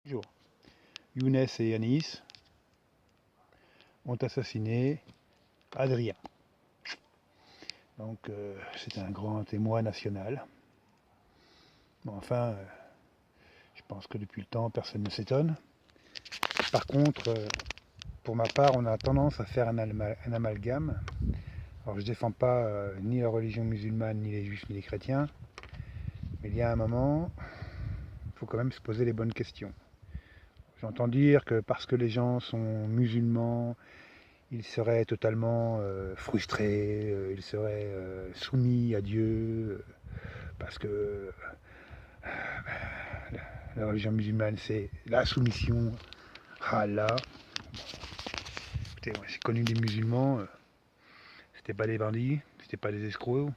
Bonjour. Younes et Yanis ont assassiné Adrien. Donc c'est un grand témoin national. Bon, enfin, je pense que depuis le temps, personne ne s'étonne. Par contre, pour ma part, on a tendance à faire un amalgame. Alors je ne défends pas ni la religion musulmane, ni les juifs, ni les chrétiens. Mais il y a un moment, il faut quand même se poser les bonnes questions. J'entends dire que parce que les gens sont musulmans, ils seraient totalement frustrés, ils seraient soumis à Dieu, parce que la religion musulmane, c'est la soumission à Allah. Écoutez, moi, j'ai connu des musulmans, c'était pas des bandits, c'était pas des escrocs,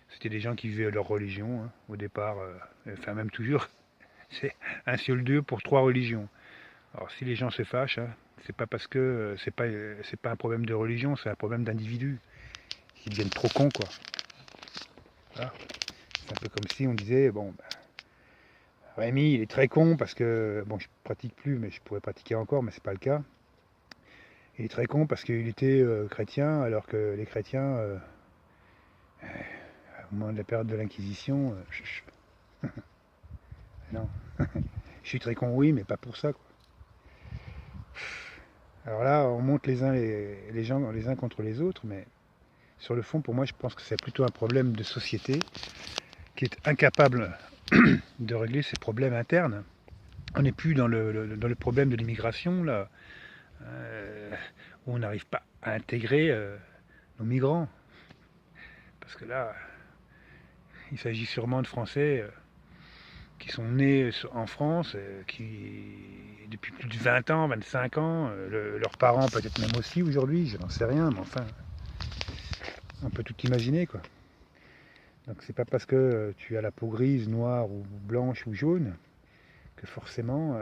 c'était des gens qui vivaient leur religion, hein, au départ, enfin même toujours. C'est un seul Dieu pour trois religions. Alors si les gens se fâchent, hein, c'est pas parce que c'est pas un problème de religion, c'est un problème d'individus qui deviennent trop cons, quoi. Voilà. C'est un peu comme si on disait, bon, ben, Rémi, il est très con parce que, bon, je pratique plus, mais je pourrais pratiquer encore, mais c'est pas le cas. Il est très con parce qu'il était chrétien, alors que les chrétiens, au moment de la période de l'Inquisition, non. Je suis très con, oui, mais pas pour ça, quoi. Alors là, on monte les gens les uns contre les autres, mais sur le fond, pour moi, je pense que c'est plutôt un problème de société qui est incapable de régler ses problèmes internes. On n'est plus dans le problème de l'immigration, là, où on n'arrive pas à intégrer nos migrants. Parce que là, il s'agit sûrement de Français qui sont nés en France, qui, depuis plus de 20 ans, 25 ans, leurs parents peut-être même aussi aujourd'hui, je n'en sais rien, mais enfin, on peut tout imaginer, quoi. Donc c'est pas parce que tu as la peau grise, noire ou blanche ou jaune que forcément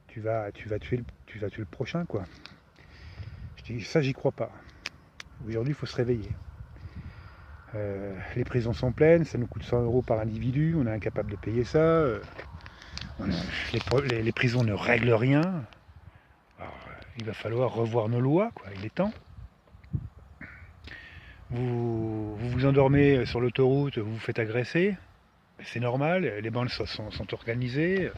tu vas tuer le prochain, quoi. Je dis ça, j'y crois pas. Aujourd'hui, il faut se réveiller. Les prisons sont pleines, ça nous coûte 100 euros par individu, on est incapable de payer ça. Les prisons ne règlent rien. Alors, il va falloir revoir nos lois, quoi. Il est temps. Vous vous endormez sur l'autoroute, vous vous faites agresser. C'est normal, les bandes sont organisées.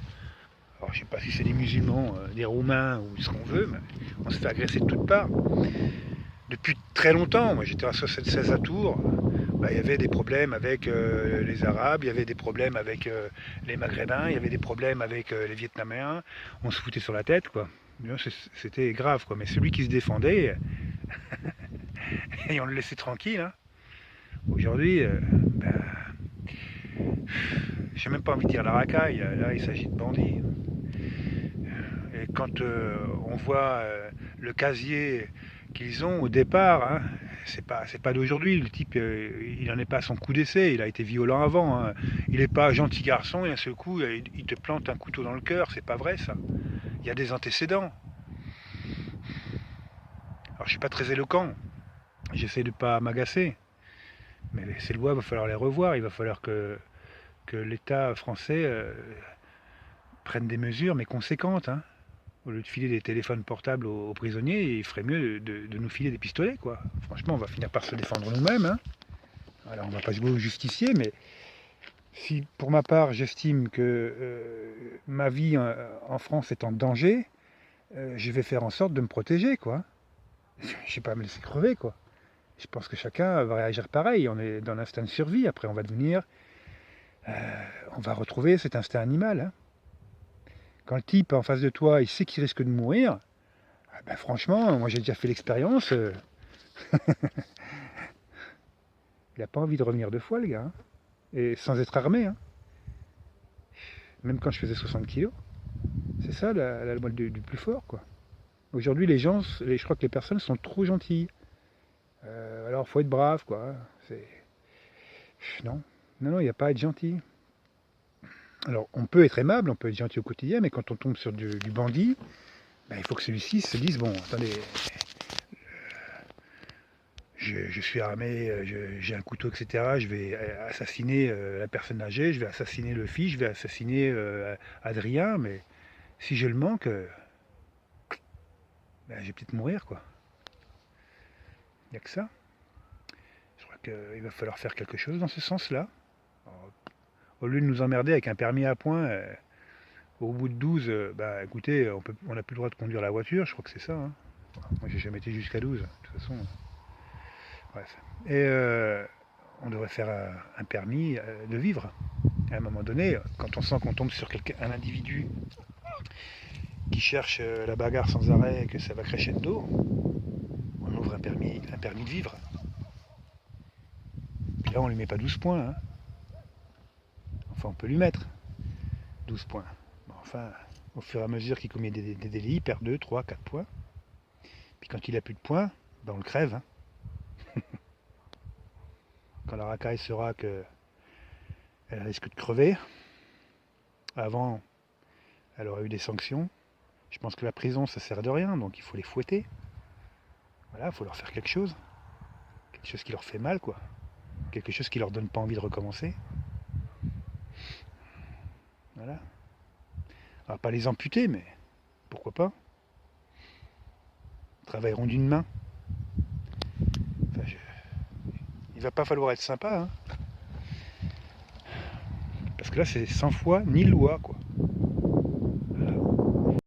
Alors, je ne sais pas si c'est des musulmans, des roumains ou ce qu'on veut, mais on se fait agresser de toutes parts. Depuis très longtemps, moi j'étais à 76 à Tours, bah, il y avait des problèmes avec les Arabes, il y avait des problèmes avec les Maghrébins, il y avait des problèmes avec les Vietnamiens, on se foutait sur la tête, quoi. C'était grave, quoi. Mais celui qui se défendait, et on le laissait tranquille, hein. Aujourd'hui, ben, j'ai même pas envie de dire la racaille, là il s'agit de bandits. Et quand on voit le casier qu'ils ont au départ, hein, c'est pas d'aujourd'hui. Le type, il n'en est pas à son coup d'essai. Il a été violent avant, hein. Il n'est pas gentil garçon et d'un seul coup, il te plante un couteau dans le cœur. C'est pas vrai, ça. Il y a des antécédents. Alors, je suis pas très éloquent. J'essaie de pas m'agacer. Mais ces lois, il va falloir les revoir. Il va falloir que l'État français prenne des mesures, mais conséquentes, hein. Au lieu de filer des téléphones portables aux prisonniers, il ferait mieux de nous filer des pistolets, quoi. Franchement, on va finir par se défendre nous-mêmes, hein. Alors, on va pas jouer au justicier, mais si pour ma part, j'estime que ma vie en France est en danger, je vais faire en sorte de me protéger, quoi. Je ne vais pas me laisser crever, quoi. Je pense que chacun va réagir pareil. On est dans l'instinct de survie. Après, on va devenir... on va retrouver cet instinct animal, hein. Quand le type en face de toi, il sait qu'il risque de mourir, ben franchement, moi j'ai déjà fait l'expérience, il n'a pas envie de revenir deux fois, le gars, hein. Et sans être armé, hein. Même quand je faisais 60 kilos. C'est ça la loi du plus fort, quoi. Aujourd'hui, les gens, je crois que les personnes sont trop gentilles. Alors, faut être brave, quoi. Non, non, il n'y a pas à être gentil. Alors, on peut être aimable, on peut être gentil au quotidien, mais quand on tombe sur du bandit, ben, il faut que celui-ci se dise, bon, attendez, je suis armé, j'ai un couteau, etc. Je vais assassiner la personne âgée, je vais assassiner le fils, je vais assassiner Adrien, mais Si je le manque, ben, je vais peut-être mourir, quoi. Il n'y a que ça. Je crois qu'il va falloir faire quelque chose dans ce sens-là. Au lieu de nous emmerder avec un permis à points, au bout de 12, bah écoutez, on n'a plus le droit de conduire la voiture, je crois que c'est ça. Hein. Moi j'ai jamais été jusqu'à 12, de toute façon. Bref. Et on devrait faire un permis de vivre. À un moment donné, quand on sent qu'on tombe sur un individu qui cherche la bagarre sans arrêt et que ça va crescendo, on ouvre un permis de vivre. Puis là on lui met pas 12 points. Hein. Enfin on peut lui mettre 12 points. Bon, enfin, au fur et à mesure qu'il commet des délits, il perd 2, 3, 4 points. Puis quand il a plus de points, ben on le crève. Hein. Quand la racaille saura qu'elle risque de crever, avant, elle aurait eu des sanctions. Je pense que la prison, ça sert de rien, donc il faut les fouetter. Voilà, il faut leur faire quelque chose. Quelque chose qui leur fait mal, quoi. Quelque chose qui leur donne pas envie de recommencer. Voilà. On va pas les amputer, mais pourquoi pas. Ils travailleront d'une main. Enfin, il va pas falloir être sympa, hein. Parce que là, c'est 100 fois ni loi, quoi.